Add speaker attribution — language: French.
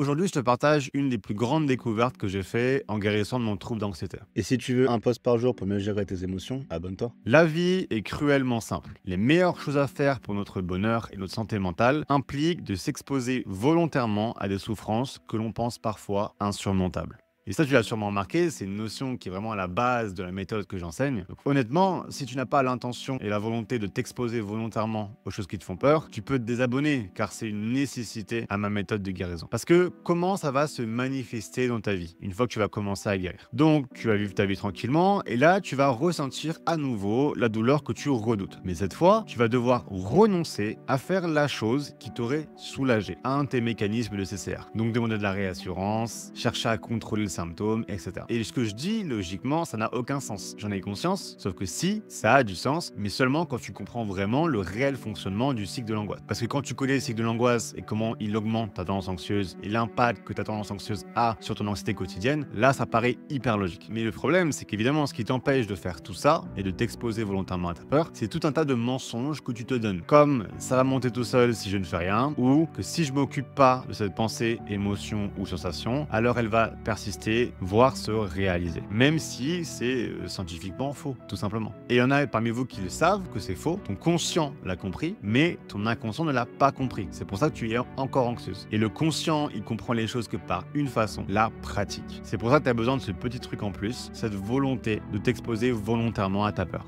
Speaker 1: Aujourd'hui, je te partage une des plus grandes découvertes que j'ai fait en guérissant de mon trouble d'anxiété.
Speaker 2: Et si tu veux un post par jour pour mieux gérer tes émotions, abonne-toi.
Speaker 1: La vie est cruellement simple. Les meilleures choses à faire pour notre bonheur et notre santé mentale impliquent de s'exposer volontairement à des souffrances que l'on pense parfois insurmontables. Et ça, tu l'as sûrement remarqué, c'est une notion qui est vraiment à la base de la méthode que j'enseigne. Donc, honnêtement, si tu n'as pas l'intention et la volonté de t'exposer volontairement aux choses qui te font peur, tu peux te désabonner, car c'est une nécessité à ma méthode de guérison. Parce que comment ça va se manifester dans ta vie, une fois que tu vas commencer à guérir? Donc, tu vas vivre ta vie tranquillement, et là, tu vas ressentir à nouveau la douleur que tu redoutes. Mais cette fois, tu vas devoir renoncer à faire la chose qui t'aurait soulagé, un de tes mécanismes de CCR. Donc, demander de la réassurance, chercher à contrôler le symptômes, etc. Et ce que je dis, logiquement, ça n'a aucun sens. J'en ai conscience, sauf que si, ça a du sens, mais seulement quand tu comprends vraiment le réel fonctionnement du cycle de l'angoisse. Parce que quand tu connais le cycle de l'angoisse et comment il augmente ta tendance anxieuse et l'impact que ta tendance anxieuse a sur ton anxiété quotidienne, là, ça paraît hyper logique. Mais le problème, c'est qu'évidemment, ce qui t'empêche de faire tout ça et de t'exposer volontairement à ta peur, c'est tout un tas de mensonges que tu te donnes. Comme ça va monter tout seul si je ne fais rien, ou que si je m'occupe pas de cette pensée, émotion ou sensation, alors elle va persister, voire se réaliser. Même si c'est scientifiquement faux, tout simplement. Et il y en a parmi vous qui le savent que c'est faux, ton conscient l'a compris, mais ton inconscient ne l'a pas compris. C'est pour ça que tu es encore anxieuse. Et le conscient, il comprend les choses que par une façon, la pratique. C'est pour ça que tu as besoin de ce petit truc en plus, cette volonté de t'exposer volontairement à ta peur.